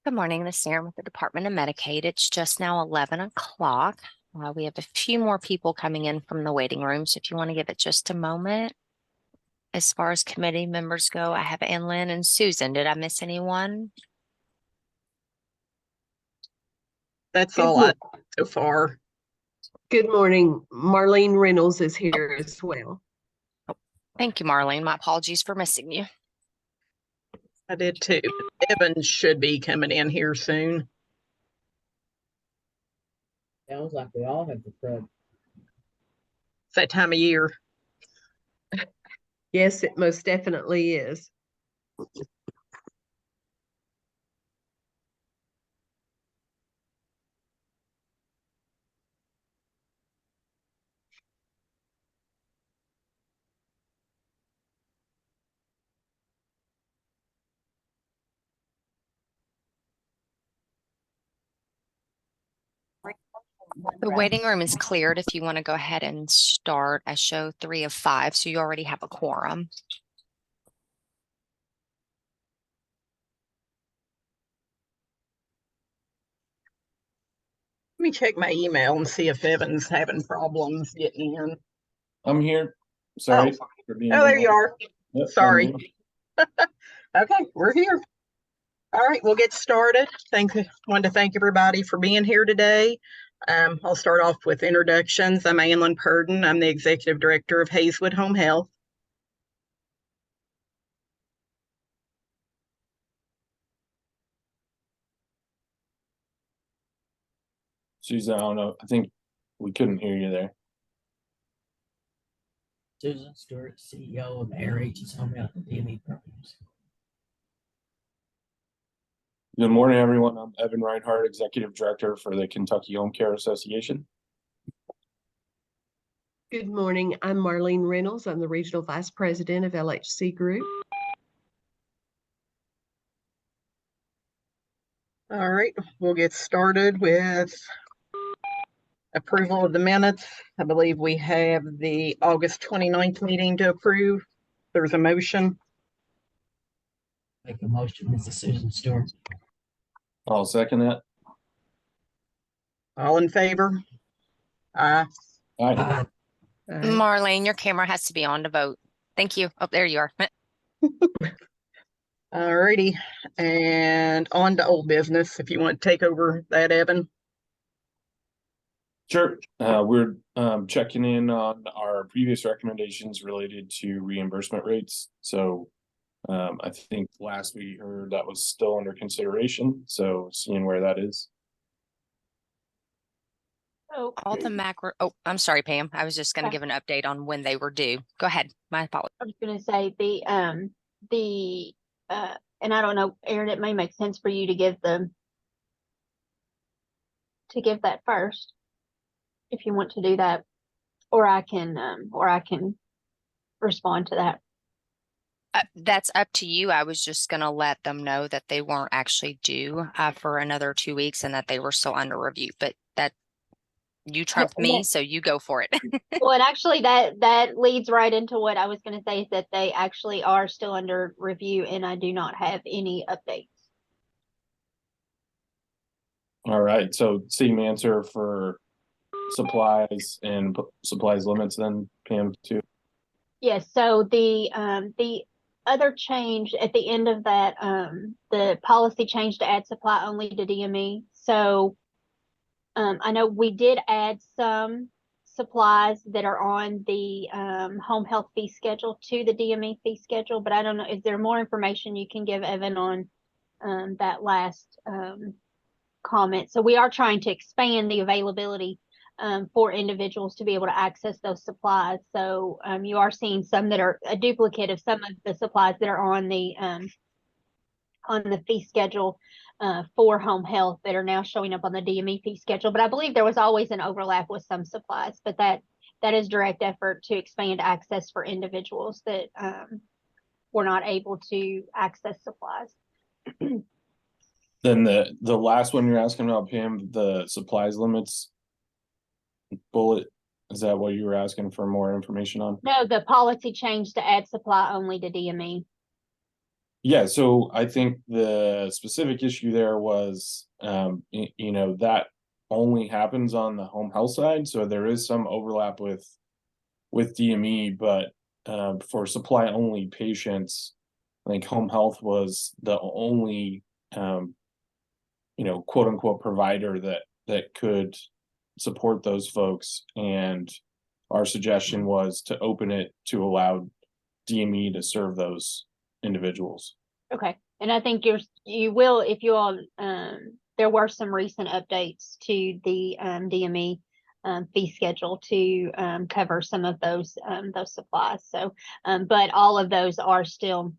Good morning, this is Erin with the Department of Medicaid. It's just now 11 o'clock. We have a few more people coming in from the waiting room, so if you want to give it just a moment. As far as committee members go, I have Ann Lynn and Susan. Did I miss anyone? That's all I so far. Good morning. Marlene Reynolds is here as well. Thank you, Marlene. My apologies for missing you. I did too. Evan should be coming in here soon. Sounds like we all have the crud. It's that time of year. Yes, it most definitely is. The waiting room is cleared if you want to go ahead and start. I show 3 of 5, so you already have a quorum. Let me check my email and see if Evan's having problems getting in. I'm here. Sorry for being there you are. Yep, Sorry. Okay, we're here. All right, we'll get started. Want to thank everybody for being here today. I'll start off with introductions. I'm Ann Lynn Purden. I'm the Executive Director of Hazelwood Home Health. Susan, I don't know. I think we couldn't hear you there. Susan Stewart, CEO of AirH's Home Health and DME programs. Good morning, everyone. I'm Evan Reinhardt, Executive Director for the Kentucky Home Care Association. Good morning. I'm Marlene Reynolds. I'm the Regional Vice President of LHC Group. All right, we'll get started with approval of the minutes. I believe we have the August 29th meeting to approve. There's a motion. Make a motion, Mrs. Susan Stewart. I'll second that. All in favor? Aye. Aye. Marlene, your camera has to be on to vote. Thank you. Oh, there you are. All righty, and on to old business. If you want to take over that, Evan. Sure. We're checking in on our previous recommendations related to reimbursement rates. So I think last we heard that was still under consideration. So seeing where that is. Oh, all the macro. Oh, I'm sorry, Pam. I was just going to give an update on when they were due. Go ahead. My apologies. I was going to say and I don't know, Erin, it may make sense for you to give that first, if you want to do that, or I can respond to that. That's up to you. I was just going to let them know that they weren't actually due for another 2 weeks and that they were still under review, but that you trumped me, so you go for it. Well, and actually that leads right into what I was going to say, is that they actually are still under review and I do not have any updates. All right. So same answer for supplies and supplies limits then, Pam, too. Yes. So the other change at the end of that, the policy change to add supply only to DME. So I know we did add some supplies that are on the home health fee schedule to the DME fee schedule, but I don't know, is there more information you can give, Evan, on that last comment? So we are trying to expand the availability for individuals to be able to access those supplies. So you are seeing some that are a duplicate of some of the supplies that are on the fee schedule for home health that are now showing up on the DME fee schedule. But I believe there was always an overlap with some supplies, but that is direct effort to expand access for individuals that were not able to access supplies. Then the last one you're asking about, Pam, the supplies limits bullet, is that what you were asking for more information on? No, the policy change to add supply only to DME. Yeah, so I think the specific issue there was, you know, that only happens on the home health side, so there is some overlap with DME, but for supply only patients, I think home health was the only, you know, quote unquote provider that could support those folks, and our suggestion was to open it to allow DME to serve those individuals. Okay, and I think you will, if you all, there were some recent updates to the DME fee schedule to cover some of those supplies. So, but all of those are still,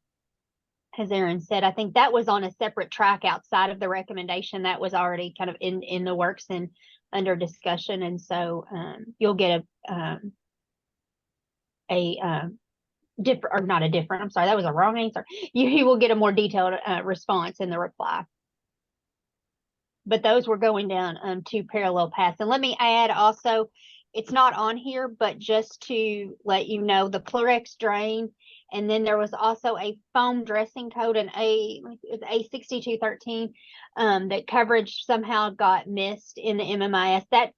as Aaron said, I think that was on a separate track outside of the recommendation that was already kind of in the works and under discussion. And so you'll get a different, or not a different, I'm sorry, that was a wrong answer. You will get a more detailed response in the reply. But those were going down two parallel paths. And let me add also, it's not on here, but just to let you know, the Plurex drain, and then there was also a foam dressing code, an A6213, that coverage somehow got missed in the MMIS. That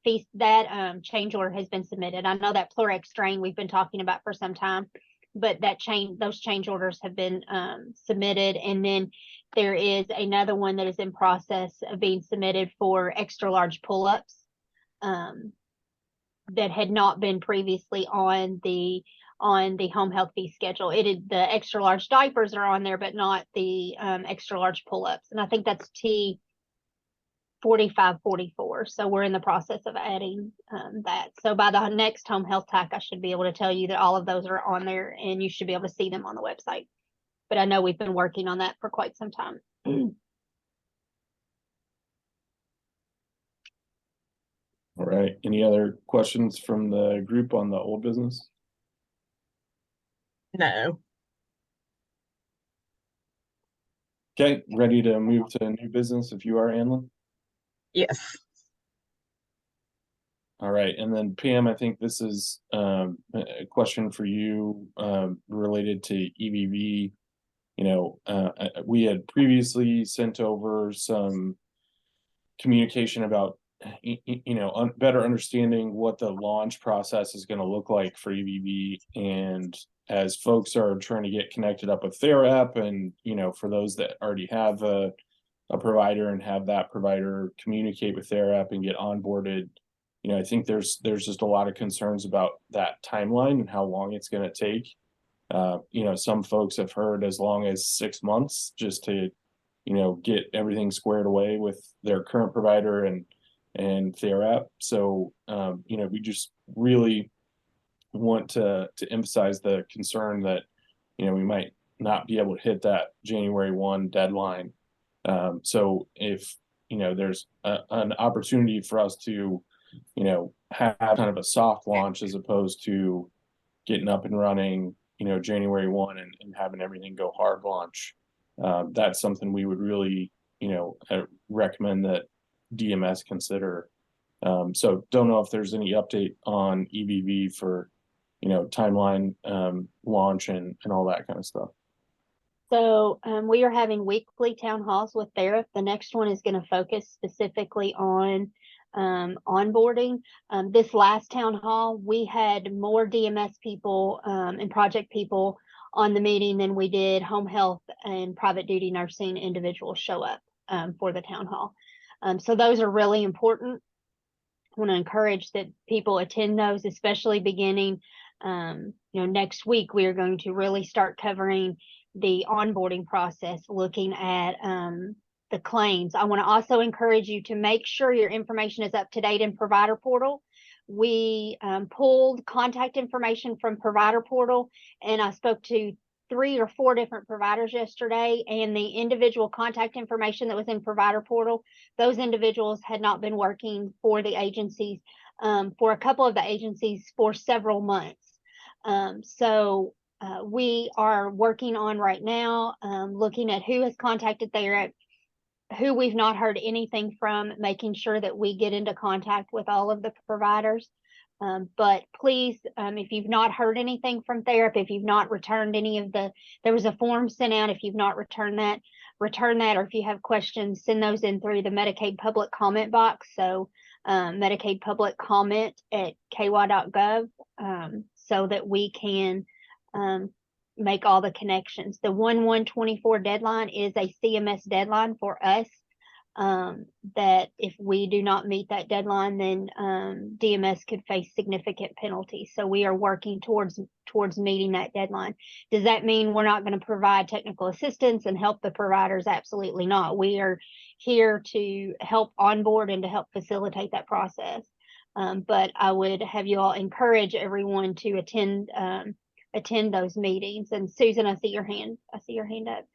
change order has been submitted. I know that Plurex drain we've been talking about for some time, but those change orders have been submitted. And then there is another one that is in process of being submitted for extra large pull-ups that had not been previously on the home health fee schedule. The extra large diapers are on there, but not the extra large pull-ups. And I think that's T4544. So we're in the process of adding that. So by the next home health TAC, I should be able to tell you that all of those are on there and you should be able to see them on the website. But I know we've been working on that for quite some time. All right, any other questions from the group on the old business? No. Okay, ready to move to new business if you are, Anlin? Yes. All right, and then Pam, I think this is a question for you related to EVV. You know, we had previously sent over some communication about, you know, better understanding what the launch process is going to look like for EVV. And as folks are trying to get connected up with their app, and, you know, for those that already have a provider and have that provider communicate with their app and get onboarded, you know, I think there's just a lot of concerns about that timeline and how long it's going to take. You know, some folks have heard as long as 6 months just to, you know, get everything squared away with their current provider and their app. So, you know, we just really want to emphasize the concern that, you know, we might not be able to hit that January 1 deadline. So if, you know, there's an opportunity for us to, you know, have kind of a soft launch as opposed to getting up and running, you know, January 1 and having everything go hard launch. That's something we would really, you know, recommend that DMS consider. So don't know if there's any update on EVV for, you know, timeline, launch and all that kind of stuff. So we are having weekly town halls with Therapy. The next one is going to focus specifically on onboarding. This last town hall, we had more DMS people and project people on the meeting than we did home health and private duty nursing individuals show up for the town hall. So those are really important. I want to encourage that people attend those, especially beginning, you know, next week. We are going to really start covering the onboarding process, looking at the claims. I want to also encourage you to make sure your information is up to date in Provider Portal. We pulled contact information from Provider Portal, and I spoke to 3 or 4 different providers yesterday, and the individual contact information that was in Provider Portal, those individuals had not been working for the agencies, for a couple of the agencies for several months. So we are working on right now, looking at who has contacted Therapy, who we've not heard anything from, making sure that we get into contact with all of the providers. But please, if you've not heard anything from therapy, if you've not returned any of there was a form sent out. If you've not returned that, return that. Or if you have questions, send those in through the Medicaid public comment box. So Medicaid public comment at ky.gov, so that we can make all the connections. The 1/1/24 deadline is a CMS deadline for us. That if we do not meet that deadline, then DMS could face significant penalties. So we are working towards meeting that deadline. Does that mean we're not going to provide technical assistance and help the providers? Absolutely not. We are here to help onboard and to help facilitate that process. But I would have you all encourage everyone to attend those meetings. And Susan, I see your hand up.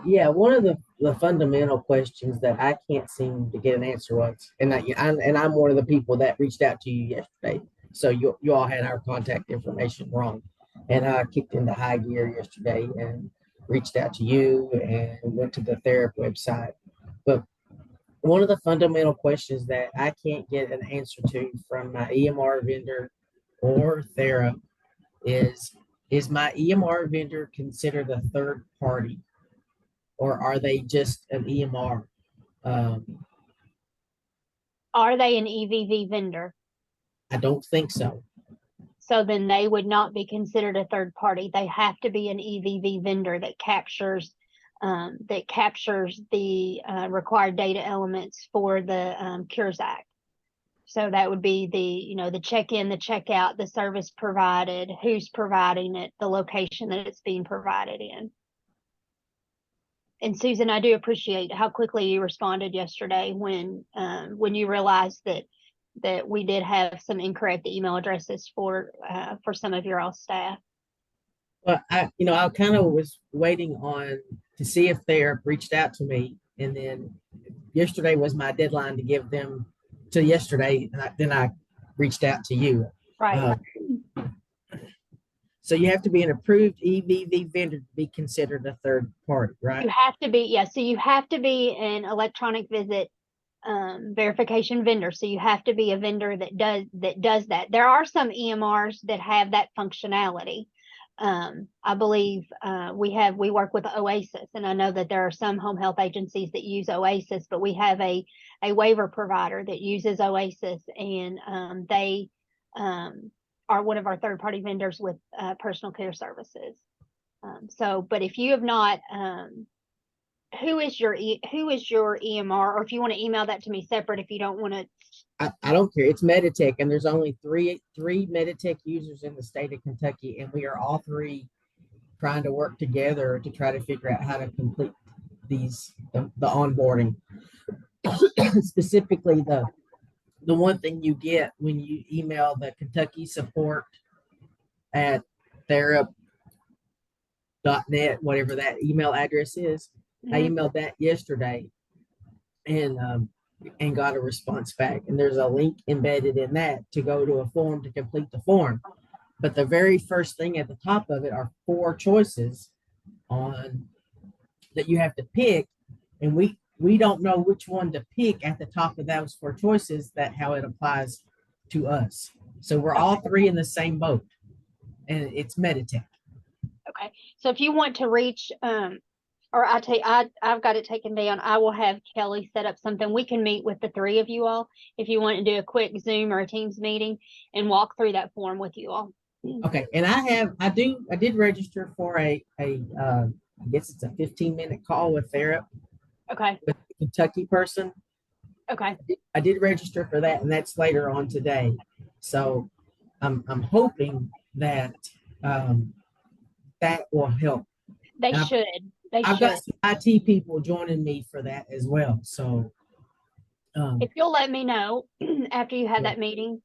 Yeah, one of the fundamental questions that I can't seem to get an answer was, and I'm one of the people that reached out to you yesterday. So you all had our contact information wrong, and I kicked into high gear yesterday and reached out to you and went to the therapy website. But one of the fundamental questions that I can't get an answer to from my EMR vendor or Thera is my EMR vendor considered a third party? Or are they just an EMR? Are they an EVV vendor? I don't think so. So then they would not be considered a third party. They have to be an EVV vendor that captures the required data elements for the Cures Act. So that would be the check-in, the check-out, the service provided, who's providing it, the location that it's being provided in. And Susan, I do appreciate how quickly you responded yesterday when you realized that we did have some incorrect email addresses for some of your all staff. Well, I kind of was waiting to see if they reached out to me, and then yesterday was my deadline to give them to yesterday, and then I reached out to you. Right. So you have to be an approved EVV vendor to be considered a third party, right? You have to be, yeah. So you have to be an electronic visit verification vendor. So you have to be a vendor that does that. There are some EMRs that have that functionality. I believe we work with Oasis, and I know that there are some home health agencies that use Oasis, but we have a waiver provider that uses Oasis, and they are one of our third party vendors with personal care services. But if you have not, who is your EMR, or if you want to email that to me separate, if you don't want to. I don't care. It's Meditech, and there's only three Meditech users in the state of Kentucky, and we are all three trying to work together to try to figure out how to complete the onboarding. Specifically, the one thing you get when you email the Kentucky support at therap.net, whatever that email address is. Mm-hmm. I emailed that yesterday and got a response back. And there's a link embedded in that to go to a form to complete the form. But the very first thing at the top of it are 4 choices that you have to pick. And we don't know which one to pick at the top of those 4 choices, how it applies to us. So we're all 3 in the same boat, and it's Meditech. Okay. So if you want to reach, or I've got it taken down, I will have Kelly set up something. We can meet with the 3 of you all if you want to do a quick Zoom or a Teams meeting and walk through that form with you all. Okay. And I did register for I guess it's a 15-minute call with Thera. Okay. With the Kentucky person. Okay. I did register for that, and that's later on today. So I'm hoping that that will help. They should. I've got some IT people joining me for that as well. So if you'll let me know after you have that meeting,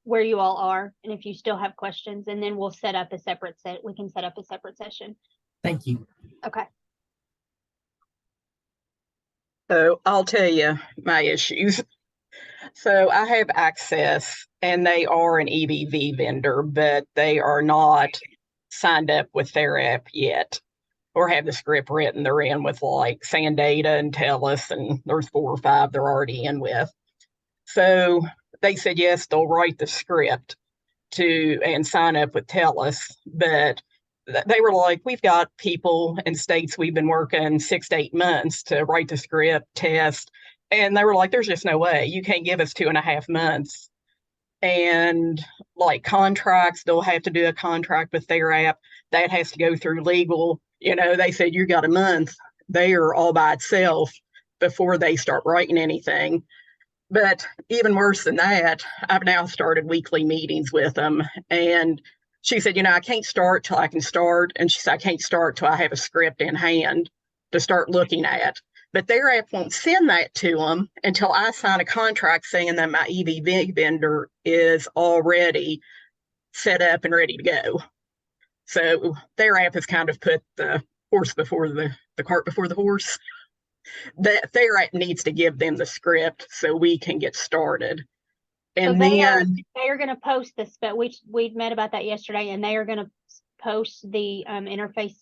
where you all are, and if you still have questions, and then we'll set up a separate we can set up a separate session. Thank you. Okay. So I'll tell you my issues. So I have access, and they are an EVV vendor, but they are not signed up with their app yet, or have the script written. They're in with like SanData and TELUS, and there's 4 or 5 they're already in with. So they said, yes, they'll write the script and sign up with TELUS, but they were like, we've got people in states we've been working 6 to 8 months to write the script, test. And they were like, there's just no way. You can't give us 2.5 months. And like contracts, they'll have to do a contract with their app. That has to go through legal. They said you got a month there all by itself before they start writing anything. But even worse than that, I've now started weekly meetings with them. And she said, I can't start till I can start. And she said, I can't start till I have a script in hand to start looking at. But their app won't send that to them until I sign a contract saying that my EVV vendor is already set up and ready to go. So their app has kind of put the horse before the cart before the horse. That their app needs to give them the script so we can get started. And So then they are going to post this, but we met about that yesterday, and they are going to post the interface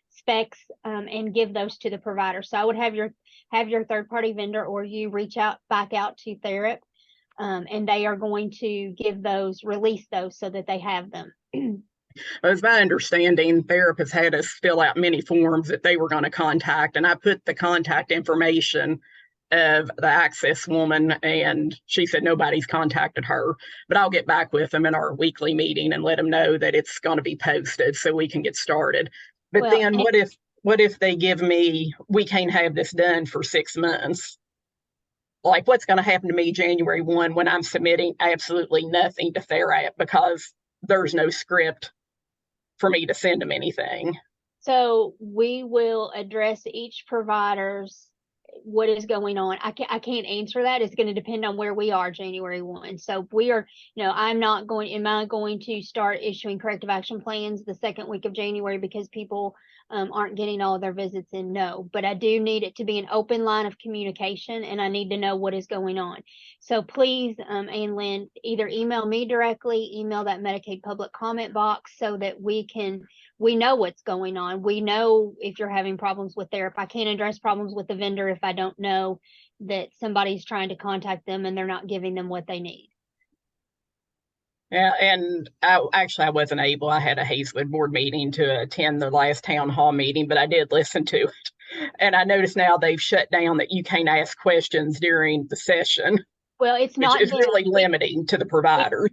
specs and give those to the provider. So I would have your third party vendor or you reach back out to Therapy, and they are going to release those so that they have them. as my understanding, therapists had us fill out many forms that they were going to contact, and I put the contact information of the access woman, and she said nobody's contacted her, but I'll get back with them in our weekly meeting and let them know that it's going to be posted so we can get started. But then what if they give me, we can't have this done for 6 months? Like, what's going to happen to me January 1 when I'm submitting absolutely nothing to Therap because there's no script for me to send them anything? So we will address each provider's what is going on. I can't answer that. It's going to depend on where we are January 1. So we are, am I going to start issuing corrective action plans the second week of January because people aren't getting all of their visits in? No, but I do need it to be an open line of communication, and I need to know what is going on. So please, Ann Lynn, either email me directly, email that Medicaid public comment box so that we know what's going on. We know if you're having problems with therapy. I can't address problems with the vendor if I don't know that somebody's trying to contact them and they're not giving them what they need. Yeah, and I wasn't able. I had a Hazelwood board meeting to attend the last town hall meeting, but I did listen to it. And I noticed now they've shut down that you can't ask questions during the session. Well, it's not. It's really limiting to the provider.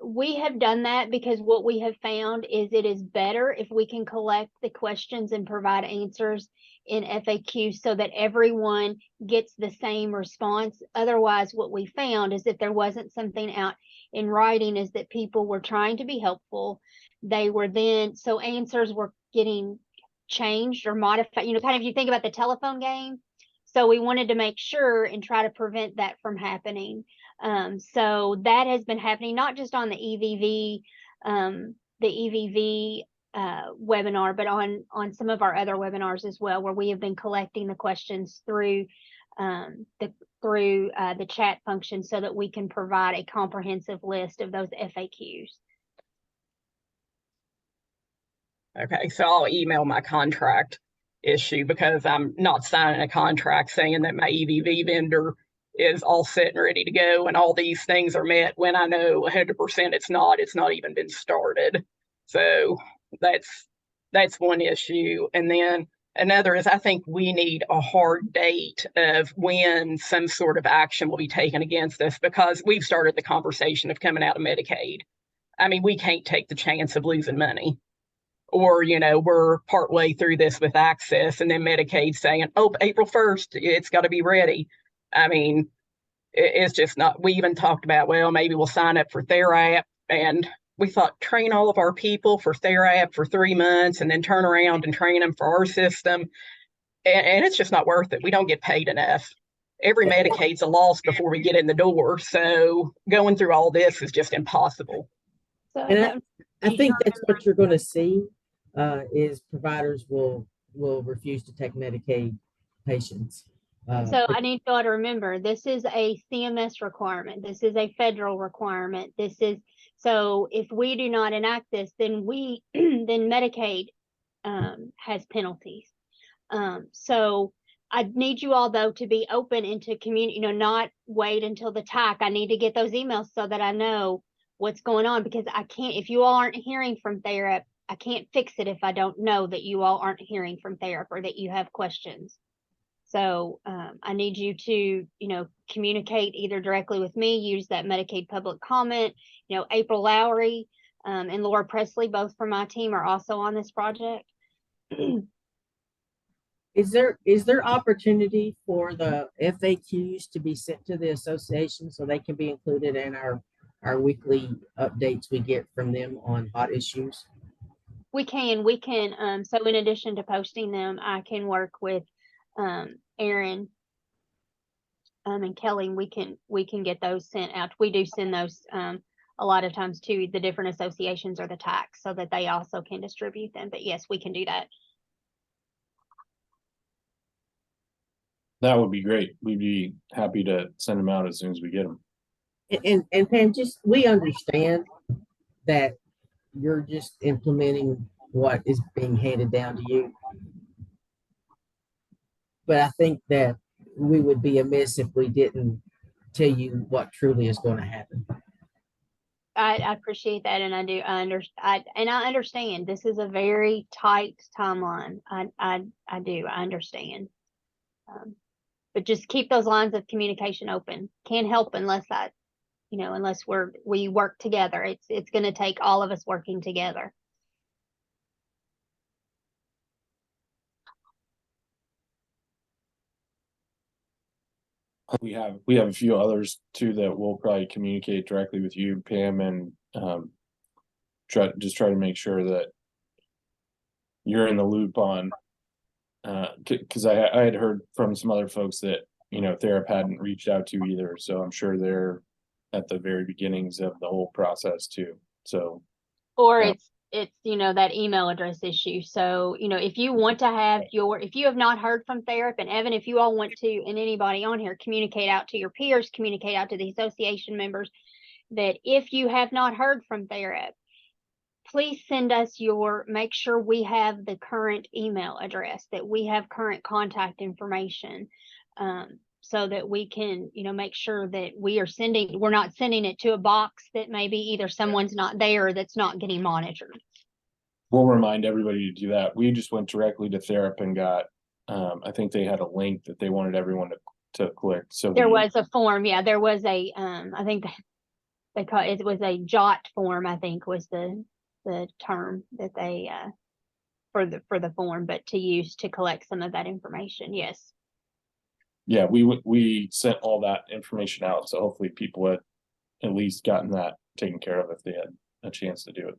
We have done that because what we have found is it is better if we can collect the questions and provide answers in FAQ so that everyone gets the same response. Otherwise, what we found is if there wasn't something out in writing is that people were trying to be helpful. So answers were getting changed or modified, kind of, you think about the telephone game. So we wanted to make sure and try to prevent that from happening. So that has been happening, not just on the EVV webinar, but on some of our other webinars as well, where we have been collecting the questions through the chat function so that we can provide a comprehensive list of those FAQs. Okay, so I'll email my contract issue because I'm not signing a contract saying that my EVV vendor is all set and ready to go and all these things are met when I know 100% it's not even been started. So that's one issue. And then another is I think we need a hard date of when some sort of action will be taken against us, because we've started the conversation of coming out of Medicaid. I mean, we can't take the chance of losing money. Or, we're partway through this with access and then Medicaid saying, oh, April 1st, it's got to be ready. I mean, it's just not. We even talked about, well, maybe we'll sign up for Therap, and we thought train all of our people for Therap for 3 months and then turn around and train them for our system. And it's just not worth it. We don't get paid enough. Every Medicaid's a loss before we get in the door. So going through all this is just impossible. So And I think that's what you're going to see is providers will refuse to take Medicaid patients. So I need y'all to remember, this is a CMS requirement. This is a federal requirement. So if we do not enact this, then then Medicaid has penalties. So I need you all though to be open and to communicate, not wait until the TAC. I need to get those emails so that I know what's going on, because I can't, if you all aren't hearing from THERAP, I can't fix it if I don't know that you all aren't hearing from THERAP or that you have questions. So I need you to, communicate either directly with me, use that Medicaid public comment. April Lowry and Laura Presley, both from my team, are also on this project. Is there opportunity for the FAQs to be sent to the association so they can be included in our weekly updates we get from them on hot issues? We can, so in addition to posting them, I can work with Aaron and Kelly. We can get those sent out. We do send those a lot of times to the different associations or the TAC so that they also can distribute them. But yes, we can do that. That would be great. We'd be happy to send them out as soon as we get them. And Pam, we understand that you're just implementing what is being handed down to you. But I think that we would be amiss if we didn't tell you what truly is going to happen. I appreciate that, and I understand this is a very tight timeline. I do. I understand. But just keep those lines of communication open. Can't help unless unless we work together. It's going to take all of us working together. We have a few others too that will probably communicate directly with you, Pam, and try to make sure that you're in the loop on, because I had heard from some other folks that THERAP hadn't reached out to either, so I'm sure they're at the very beginnings of the whole process too. So, or it's that email address issue. So if you want to have if you have not heard from THERAP, and Evan, if you all want to, and anybody on here, communicate out to your peers, communicate out to the association members, that if you have not heard from THERAP, please send us make sure we have the current email address, that we have current contact information, so that we can, make sure that we're not sending it to a box that maybe either someone's not there or that's not getting monitored. we'll remind everybody to do that. We just went directly to THERAP and got, I think they had a link that they wanted everyone to click. So there was a form. Yeah, there was a, I think they call it was a JOT form, I think was the term that they, for the form, but to use to collect some of that information. Yes. Yeah, we sent all that information out, so hopefully people had at least gotten that taken care of if they had a chance to do it.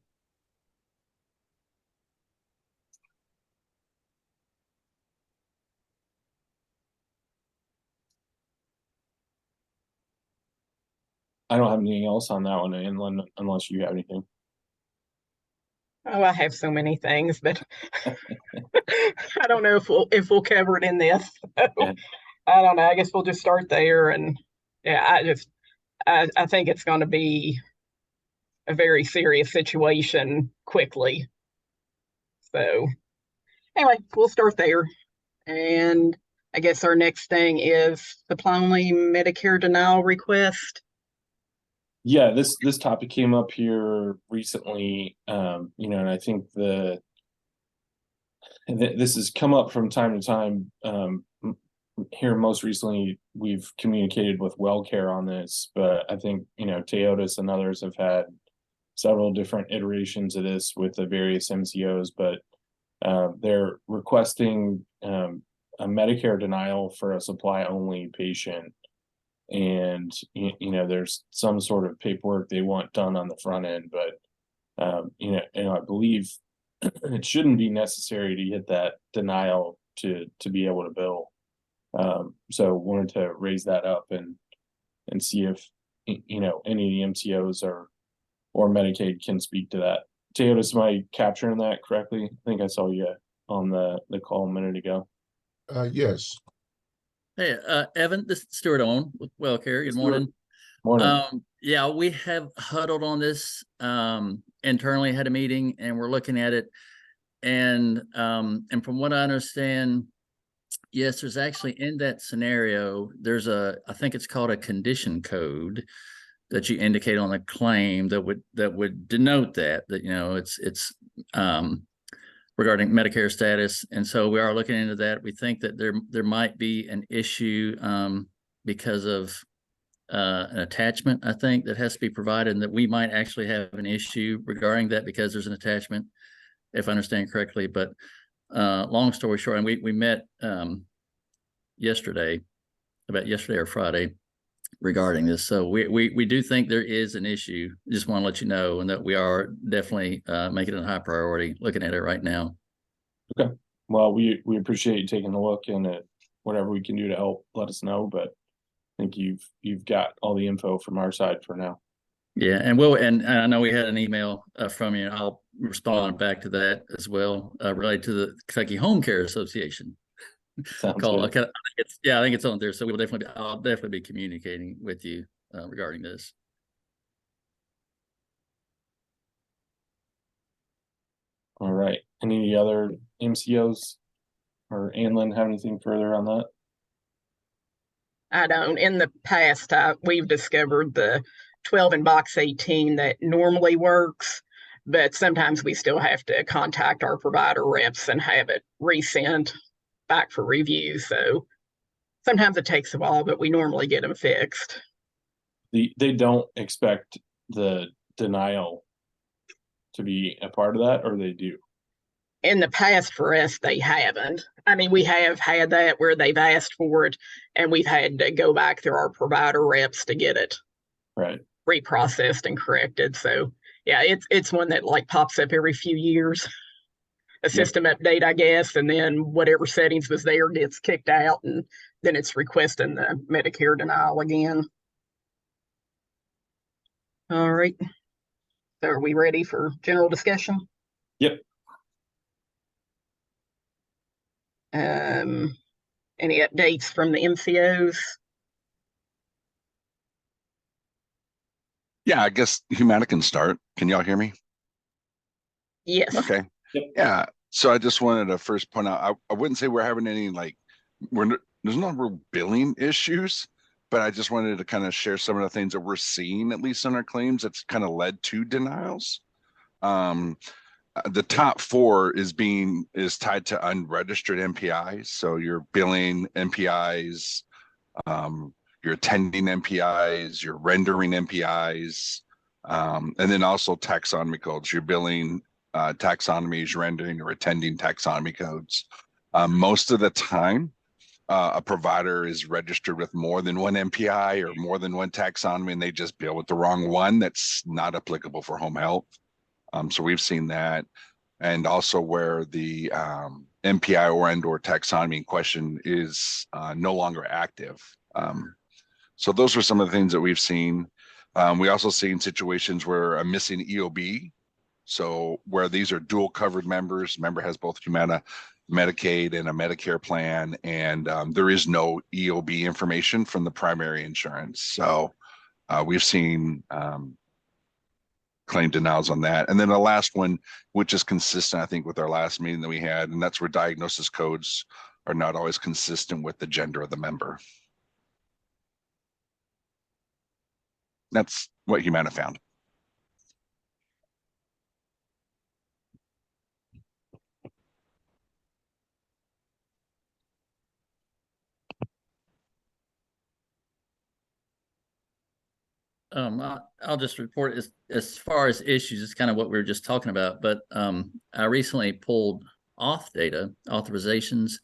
I don't have anything else on that one, unless you have anything. Oh, I have so many things, but I don't know if we'll cover it in this. So, Yeah. I don't know. I guess we'll just start there. And yeah, I think it's going to be a very serious situation quickly. So anyway, we'll start there. And I guess our next thing is supply only Medicare denial request. Yeah, this topic came up here recently, and I think this has come up from time to time. Here most recently, we've communicated with WellCare on this, but I think Teodos and others have had several different iterations of this with the various MCOs, but they're requesting a Medicare denial for a supply only patient. And there's some sort of paperwork they want done on the front end, but I believe it shouldn't be necessary to get that denial to be able to bill. So wanted to raise that up and see if any of the MCOs or Medicaid can speak to that. Teodos, am I capturing that correctly? I think I saw you on the call a minute ago. Yes. Hey, Evan, this is Stuart Owen with WellCare. Good Stuart. morning. Morning. Yeah, we have huddled on this, internally, had a meeting, and we're looking at it. And from what I understand, Yes, there's actually in that scenario, there's I think it's called a condition code that you indicate on the claim that would denote that it's regarding Medicare status. And so we are looking into that. We think that there might be an issue because of an attachment, I think, that has to be provided, and that we might actually have an issue regarding that because there's an attachment, if I understand correctly. But long story short, and we met yesterday or Friday regarding this. So we do think there is an issue. Just want to let you know, and that we are definitely making it a high priority, looking at it right now. Okay. Well, we appreciate you taking a look, and whatever we can do to help, let us know. But I think you've got all the info from our side for now. Yeah, and I know we had an email from you. I'll respond back to that as well, related to the Kentucky Home Care Association Sounds call. good. I think it's on there. So I'll definitely be communicating with you regarding this. All right. Any other MCOs or Anlin have anything further on that? I don't. In the past, we've discovered the 12 in box 18 that normally works, but sometimes we still have to contact our provider reps and have it resent back for review. So sometimes it takes a while, but we normally get them fixed. They don't expect the denial to be a part of that, or they do? In the past, for us, they haven't. I mean, we have had that where they've asked for it, and we've had to go back through our provider reps to get it Right. reprocessed and corrected. So yeah, it's one that like pops up every few years. A system update, I guess, and then whatever settings was there gets kicked out, and then it's requesting the Medicare denial again. All right. So are we ready for general discussion? Yep. Any updates from the MCOs? Yeah, I guess Humana can start. Can y'all hear me? Yes. Okay. Yep. Yeah. So I just wanted to first point out, I wouldn't say we're having any there's no real billing issues, but I just wanted to kind of share some of the things that we're seeing, at least in our claims, that's kind of led to denials. The top four is tied to unregistered MPIs. So you're billing MPIs, you're attending MPIs, you're rendering MPIs, and then also taxonomy codes. You're billing taxonomies, rendering, or attending taxonomy codes. Most of the time, a provider is registered with more than one MPI or more than one taxonomy, and they just bill with the wrong one that's not applicable for home health. So we've seen that. And also where the MPI or taxonomy in question is no longer active. So those are some of the things that we've seen. We also seen situations where a missing EOB. So where these are dual covered members, member has both Humana Medicaid and a Medicare plan, and there is no EOB information from the primary insurance. So we've seen claim denials on that. And then the last one, which is consistent, I think, with our last meeting that we had, and that's where diagnosis codes are not always consistent with the gender of the member. That's what Humana found. I'll just report as far as issues, it's kind of what we were just talking about, but I recently pulled auth data, authorizations,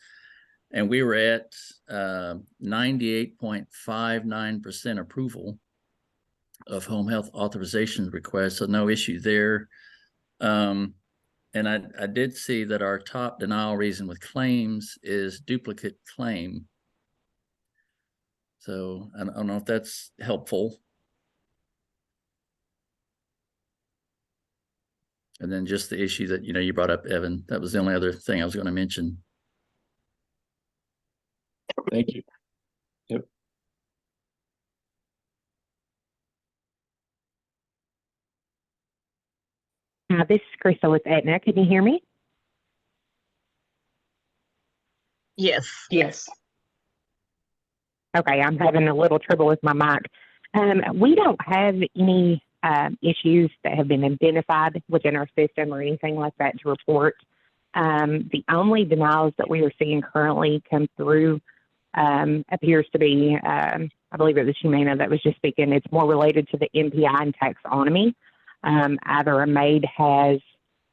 and we were at 98.59% approval of home health authorization requests, so no issue there. And I did see that our top denial reason with claims is duplicate claim. So I don't know if that's helpful. And then just the issue that, you brought up, Evan, that was the only other thing I was going to mention. Thank you. Yep. This is Crystal with Aetna. Can you hear me? Yes. Yes. Okay, I'm having a little trouble with my mic. We don't have any issues that have been identified within our system or anything like that to report. The only denials that we are seeing currently come through appears to be, I believe it was Humana that was just speaking. It's more related to the MPI and taxonomy. Either a maid has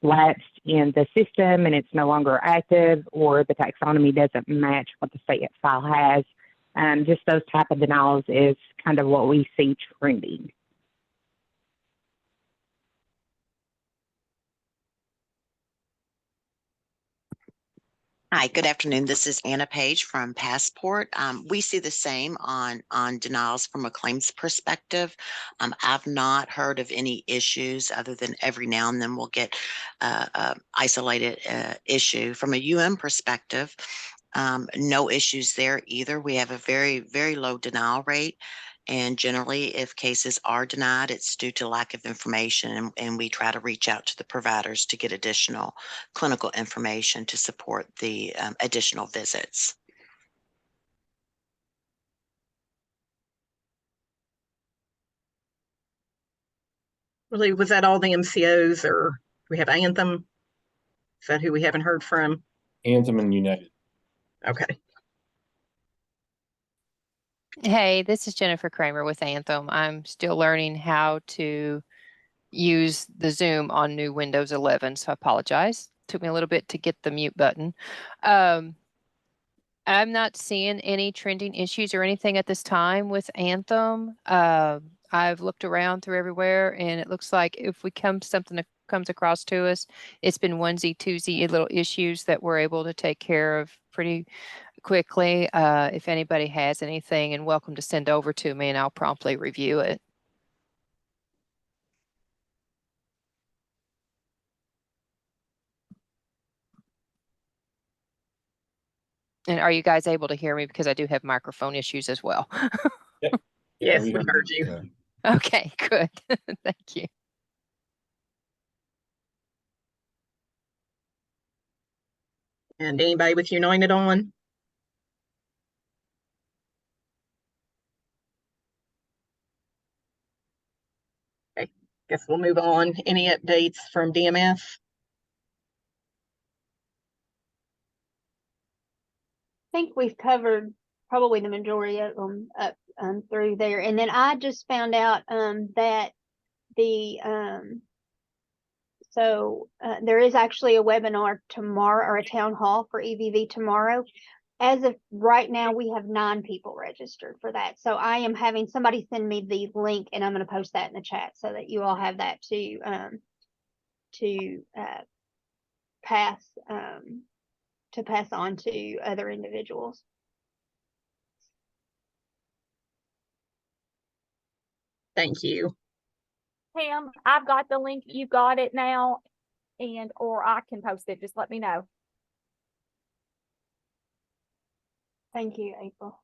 lapsed in the system and it's no longer active, or the taxonomy doesn't match what the state file has. Just those type of denials is kind of what we see trending. Hi, good afternoon. This is Anna Page from Passport. We see the same on denials from a claims perspective. I've not heard of any issues other than every now and then we'll get isolated issue. From a UM perspective, no issues there either. We have a very, very low denial rate. And generally, if cases are denied, it's due to lack of information, and we try to reach out to the providers to get additional clinical information to support the additional visits. Really, was that all the MCOs, or we have Anthem? Is that who we haven't heard from? Anthem and United. Okay. Hey, this is Jennifer Kramer with Anthem. I'm still learning how to use the Zoom on new Windows 11, so I apologize. Took me a little bit to get the mute button. I'm not seeing any trending issues or anything at this time with Anthem. I've looked around through everywhere, and it looks like if we come to something that comes across to us, it's been onesie, twosie little issues that we're able to take care of pretty quickly. If anybody has anything, and welcome to send over to me, and I'll promptly review it. And are you guys able to hear me? Because I do have microphone issues as well. Yes, we we heard heard you. you. Okay, good. Thank you. And anybody with United on? Okay, guess we'll move on. Any updates from DMS? I think we've covered probably the majority of them up through there. And then I just found out that the there is actually a webinar tomorrow, or a town hall for EVV tomorrow. As of right now, we have 9 people registered for that. So I am having somebody send me the link, and I'm going to post that in the chat so that you all have that to pass on to other individuals. Thank you. Pam, I've got the link. You've got it now, or I can post it. Just let me know. Thank you, April.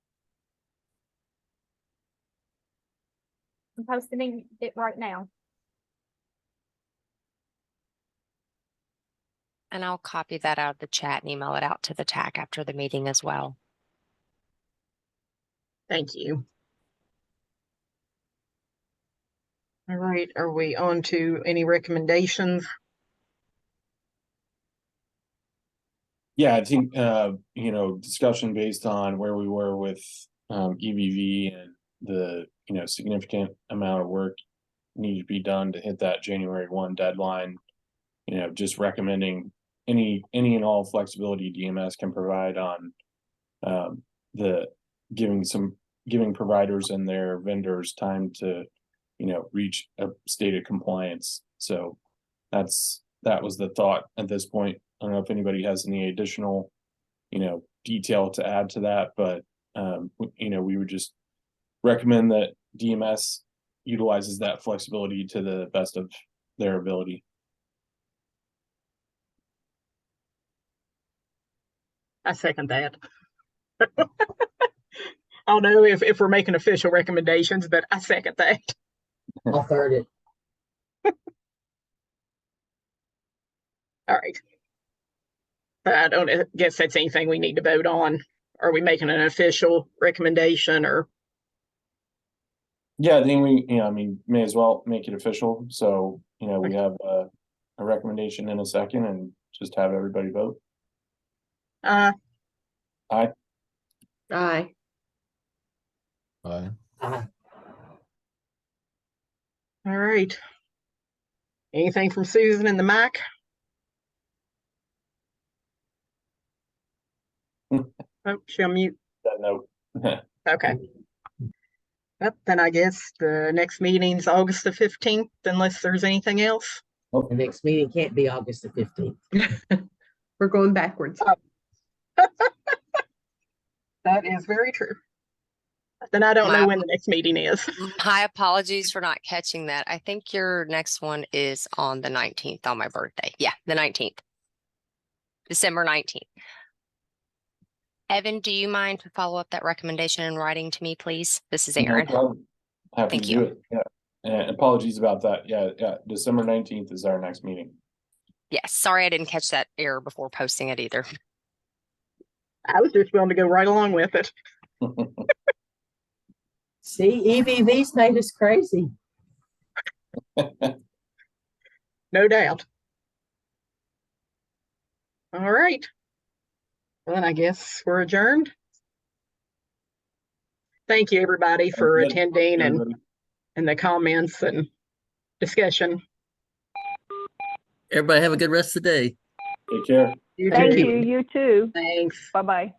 I'm posting it right now. And I'll copy that out of the chat and email it out to the TAC after the meeting as well. Thank you. All right, are we on to any recommendations? Yeah, I think discussion based on where we were with EVV and the significant amount of work needed to be done to hit that January 1 deadline. Just recommending any and all flexibility DMS can provide on giving providers and their vendors time to reach a state of compliance. So that was the thought at this point. I don't know if anybody has any additional detail to add to that, but we would just recommend that DMS utilizes that flexibility to the best of their ability. I second that. I don't know if we're making official recommendations, but I second that. I'll third it. All right. I don't guess that's anything we need to vote on. Are we making an official recommendation or? Yeah, I think I mean, may as well make it official. So, we have a recommendation in a second and just have everybody vote. Uh, Aye. Aye. Uh, all right. Anything from Susan and the mic? Oh, she'll mute. That note. Okay. Yep, then I guess the next meeting's August the 15th, unless there's anything else. the next meeting can't be August the 15th. We're going backwards. That is very true. Then I don't know when the next meeting is. My apologies for not catching that. I think your next one is on the 19th on my birthday. Yeah, the 19th. December 19th. Evan, do you mind to follow up that recommendation in writing to me, please? This is No Erin. problem. Happy Thank to you. do it. Yeah. And apologies about that. Yeah. December 19th is our next meeting. Yes, sorry I didn't catch that error before posting it either. I was just willing to go right along with it. See, EVV's made us crazy. No doubt. All right. Well, then I guess we're adjourned. Thank you, everybody, for Good. attending Everybody. and the comments and discussion. Everybody have a good rest of the day. Take care. You Thank too. you, you too. Thanks. Bye-bye.